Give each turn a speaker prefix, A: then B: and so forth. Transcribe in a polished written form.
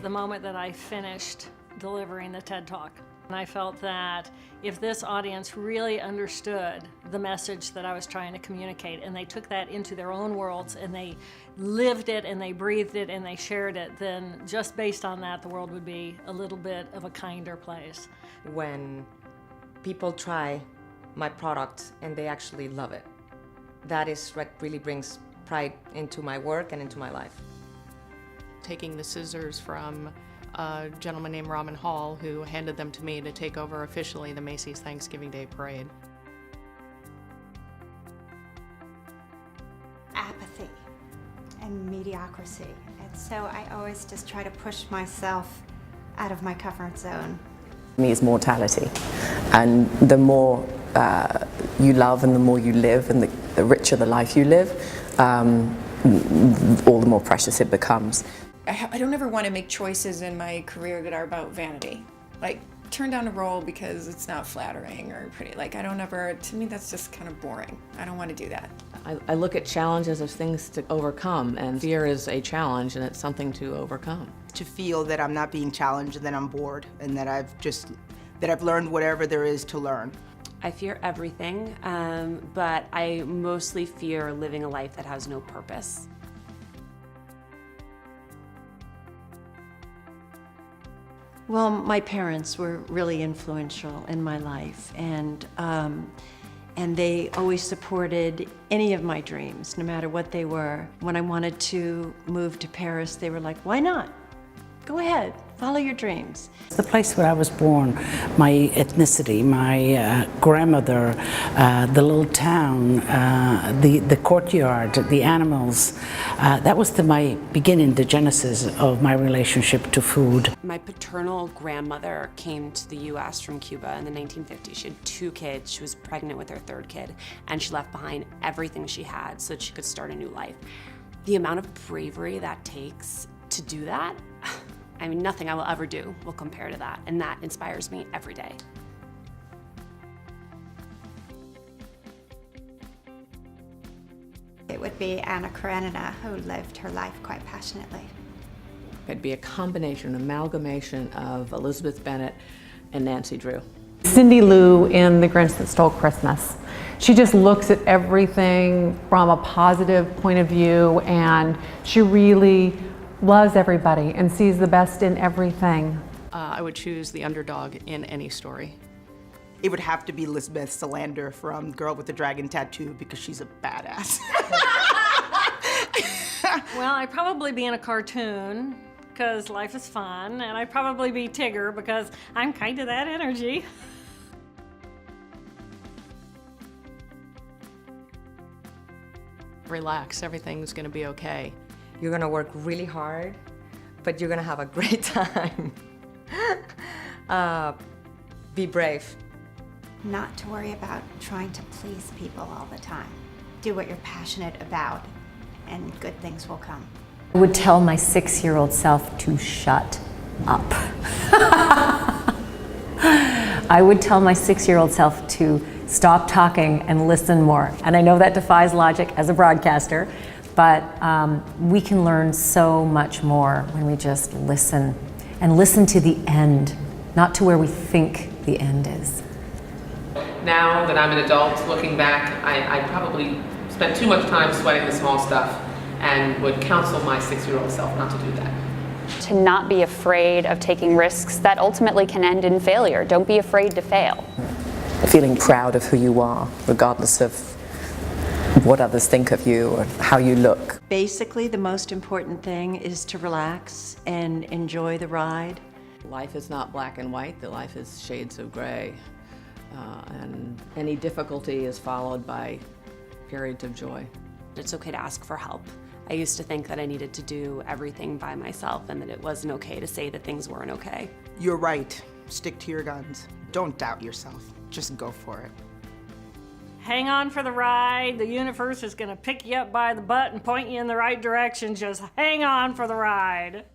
A: the moment that I finished delivering the TED Talk. And I felt that if this audience really understood the message that I was trying to communicate, and they took that into their own worlds, and they lived it, and they breathed it, and they shared it, then just based on that, the world would be a little bit of a kinder place.
B: When people try my product and they actually love it, that is what really brings pride into my work and into my life.
C: Taking the scissors from a gentleman named Robin Hall, who handed them to me to take over officially the Macy's Thanksgiving Day Parade.
D: Apathy and mediocrity. And so I always just try to push myself out of my comfort zone.
E: Me is mortality, and the more you love and the more you live and the richer the life you live, all the more precious it becomes.
F: I don't ever want to make choices in my career that are about vanity. Like, turn down a role because it's not flattering or pretty. Like, I don't ever, to me that's just kind of boring. I don't want to do that.
G: I look at challenges as things to overcome, and fear is a challenge and it's something to overcome.
H: To feel that I'm not being challenged and that I'm bored and that I've learned whatever there is to learn.
I: I fear everything, but I mostly fear living a life that has no purpose.
J: Well, my parents were really influential in my life, and they always supported any of my dreams, no matter what they were. When I wanted to move to Paris, they were like, "Why not? Go ahead, follow your dreams."
K: The place where I was born, my ethnicity, my grandmother, the little town, the courtyard, the animals, that was my beginning, the genesis of my relationship to food.
I: My paternal grandmother came to the US from Cuba in the 1950s. She had 2 kids. She was pregnant with her 3rd kid, and she left behind everything she had so that she could start a new life. The amount of bravery that takes to do that, I mean, nothing I will ever do will compare to that, and that inspires me every day.
D: It would be Anna Karenina, who lived her life quite passionately.
G: It'd be a combination, amalgamation of Elizabeth Bennet and Nancy Drew.
L: Cindy Lou in The Grinch That Stole Christmas. She just looks at everything from a positive point of view, and she really loves everybody and sees the best in everything.
C: I would choose the underdog in any story.
H: It would have to be Lisbeth Salander from Girl with the Dragon Tattoo because she's a badass.
A: Well, I'd probably be in a cartoon because life is fun, and I'd probably be Tigger because I'm kind of that energy.
C: Relax, everything's gonna be okay.
B: You're gonna work really hard, but you're gonna have a great time. Be brave.
D: Not to worry about trying to please people all the time. Do what you're passionate about, and good things will come.
M: I would tell my 6-year-old self to shut up. I would tell my 6-year-old self to stop talking and listen more. And I know that defies logic as a broadcaster, but we can learn so much more when we just listen, and listen to the end, not to where we think the end is.
N: Now that I'm an adult, looking back, I probably spent too much time sweating the small stuff, and would counsel my 6-year-old self not to do that.
O: To not be afraid of taking risks that ultimately can end in failure. Don't be afraid to fail.
E: Feeling proud of who you are, regardless of what others think of you or how you look.
J: Basically, the most important thing is to relax and enjoy the ride.
G: Life is not black and white, the life is shades of gray. And any difficulty is followed by periods of joy.
I: It's okay to ask for help. I used to think that I needed to do everything by myself and that it wasn't okay to say that things weren't okay.
H: You're right. Stick to your guns. Don't doubt yourself. Just go for it.
A: Hang on for the ride. The universe is gonna pick you up by the butt and point you in the right direction. Just hang on for the ride.